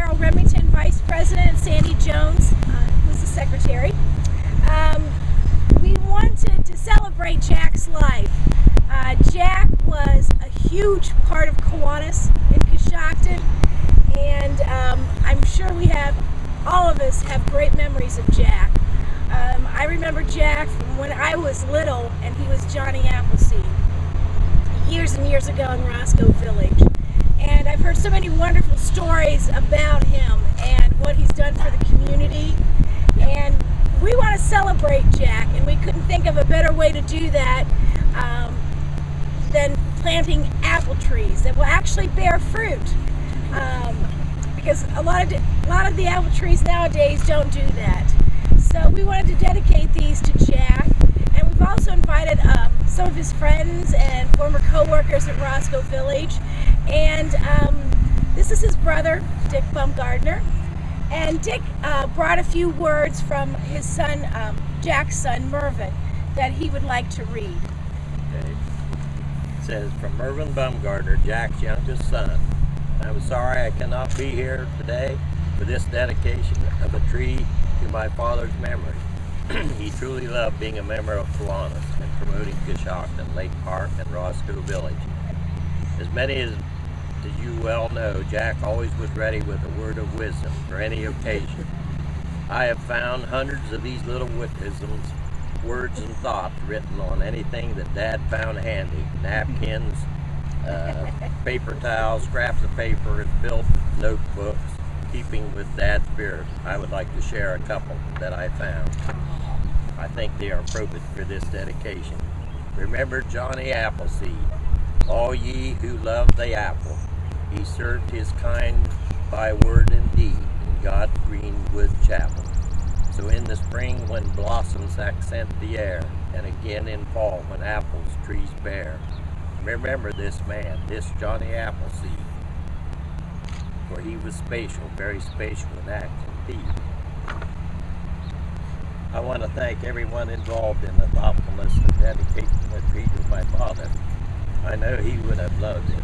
Carroll Remington Vice President, Sandy Jones, who's the secretary. We wanted to celebrate Jack's life. Jack was a huge part of Kiwanis in Coshocton, and I'm sure all of us have great memories of Jack. I remember Jack from when I was little and he was Johnny Appleseed, years and years ago in Roscoe Village. And I've heard so many wonderful stories about him and what he's done for the community. And we want to celebrate Jack, and we couldn't think of a better way to do that than planting apple trees that will actually bear fruit. Because a lot of the apple trees nowadays don't do that. So we wanted to dedicate these to Jack, and we've also invited some of his friends and former co-workers at Roscoe Village. And this is his brother, Dick Baumgardner. And Dick brought a few words from his son, Jack's son, Mervyn, that he would like to read. Okay. It says, from Mervyn Baumgardner, Jack's youngest son. I'm sorry I cannot be here today for this dedication of a tree to my father's memory. He truly loved being a member of Kiwanis and promoting Coshocton, Lake Park, and Roscoe Village. As many as you well know, Jack always was ready with a word of wisdom for any occasion. I have found hundreds of these little witticisms, words and thoughts written on anything that Dad found handy. Napkins, paper towels, scraps of paper, and filled notebooks, keeping with Dad's spirit. I would like to share a couple that I found. I think they are appropriate for this dedication. Remember Johnny Appleseed, all ye who love the apple. He served his kind by word and deed in God's greenwood chapel. So in the spring when blossoms accent the air, and again in fall when apples trees bear, remember this man, this Johnny Appleseed, for he was spatial, very spatial in act and deed. I want to thank everyone involved in the thoughtfulness of dedicating the tree to my father. I know he would have loved it.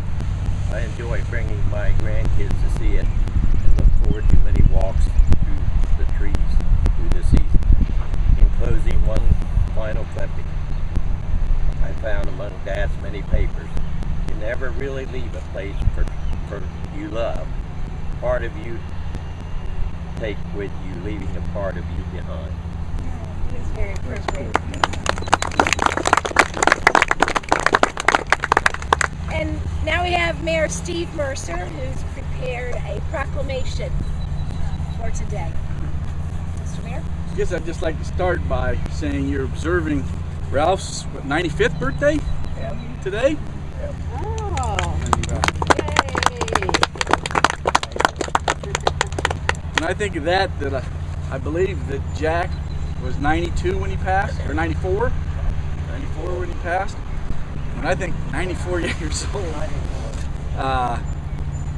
I enjoy bringing my grandkids to see it and look forward to many walks through the trees through the season. In closing, one final clipping I found among Dad's many papers. You never really leave a place for you love. Part of you take with you, leaving a part of you behind. It's very appropriate. And now we have Mayor Steve Mercer, who's prepared a proclamation for today. Mr. Mayor? I guess I'd just like to start by saying you're observing Ralph's 95th birthday today. Oh, And I think of that I believe that Jack was 92 when he passed, or 94 when he passed. And I think 94 years old,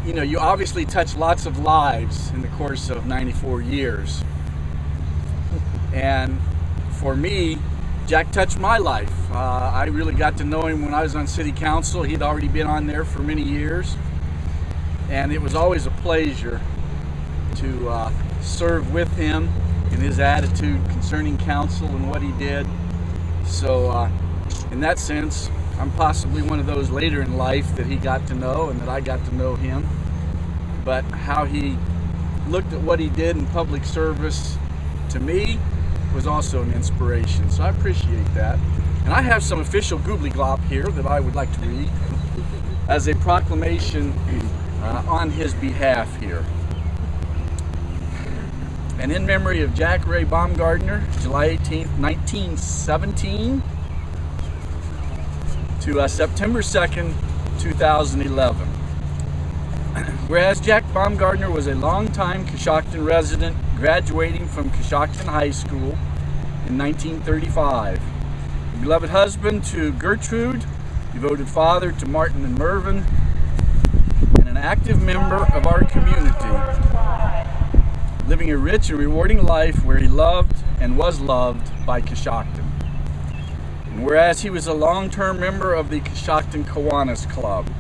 you obviously touched lots of lives in the course of 94 years. And for me, Jack touched my life. I really got to know him when I was on city council. He'd already been on there for many years. And it was always a pleasure to serve with him in his attitude concerning council and what he did. So in that sense, I'm possibly one of those later in life that he got to know and that I got to know him. But how he looked at what he did in public service to me was also an inspiration. So I appreciate that. And I have some official goobly glop here that I would like to read as a proclamation on his behalf here. And in memory of Jack Ray Baumgardner, July 18th, 1917 to September 2nd, 2011. Whereas Jack Baumgardner was a longtime Coshocton resident, graduating from Coshocton High School in 1935. A beloved husband to Gertrude, devoted father to Martin and Mervyn, and an active member of our community, living a rich and rewarding life where he loved and was loved by Coshocton. And whereas he was a long-term member of the Coshocton Kiwanis Club,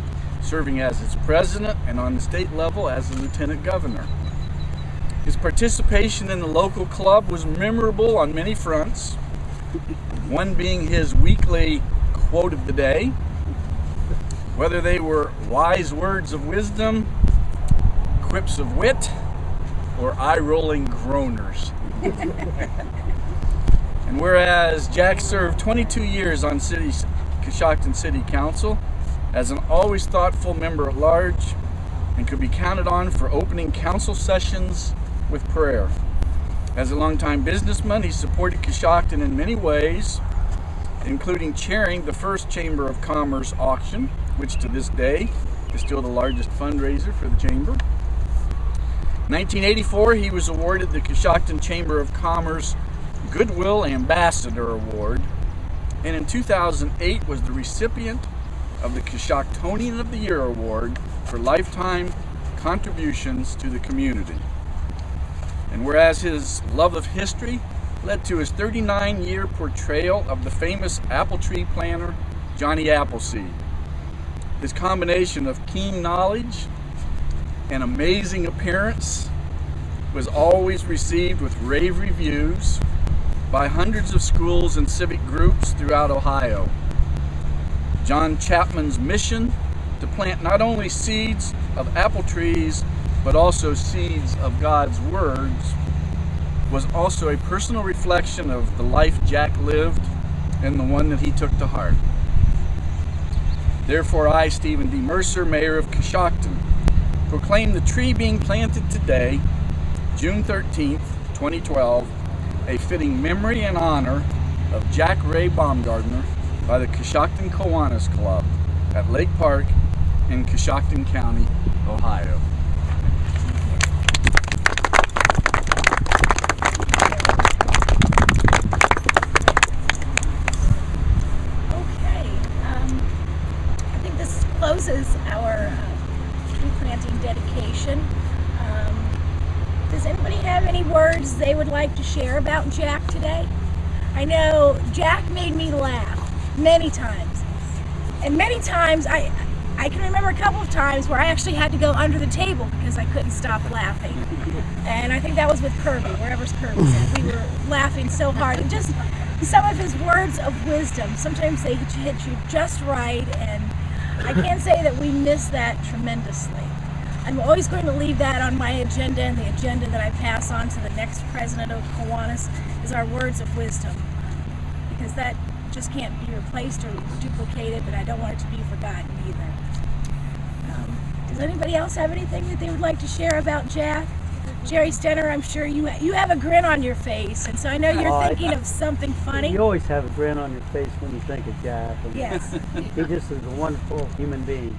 serving as its president and on the state level as the lieutenant governor. His participation in the local club was memorable on many fronts, one being his weekly quote of the day, whether they were wise words of wisdom, quips of wit, or eye-rolling groaners. And whereas Jack served 22 years on Coshocton City Council as an always thoughtful member at large and could be counted on for opening council sessions with prayer. As a longtime businessman, he supported Coshocton in many ways, including chairing the first Chamber of Commerce auction, which to this day is still the largest fundraiser for the Chamber. In 1984, he was awarded the Coshocton Chamber of Commerce Goodwill Ambassador Award, and in 2008 was the recipient of the Coshochtonian of the Year Award for lifetime contributions to the community. And whereas his love of history led to his 39-year portrayal of the famous apple tree planter, Johnny Appleseed, his combination of keen knowledge and amazing appearance was always received with rave reviews by hundreds of schools and civic groups throughout Ohio. John Chapman's mission to plant not only seeds of apple trees, but also seeds of God's words, was also a personal reflection of the life Jack lived and the one that he took to heart. Therefore, I, Stephen D. Mercer, Mayor of Coshocton, proclaim the tree being planted today, June 13th, 2012, a fitting memory and honor of Jack Ray Baumgardner by the Coshocton Kiwanis Club at Lake Park in Coshocton County, Ohio. Okay, I think this closes our tree planting dedication. Does anybody have any words they would like to share about Jack today? I know Jack made me laugh many times. And many times, I can remember a couple of times where I actually had to go under the table because I couldn't stop laughing. And I think that was with Kirby, wherever's Kirby's at. We were laughing so hard. And just some of his words of wisdom, sometimes they hit you just right. And I can't say that we miss that tremendously. I'm always going to leave that on my agenda, and the agenda that I pass on to the next president of Kiwanis is our words of wisdom, because that just can't be replaced or duplicated, but I don't want it to be forgotten either. Does anybody else have anything that they would like to share about Jack? Jerry Stenner, I'm sure you have a grin on your face, and so I know you're thinking of something funny. You always have a grin on your face when you think of Jack. And Yes. he just is a wonderful human being.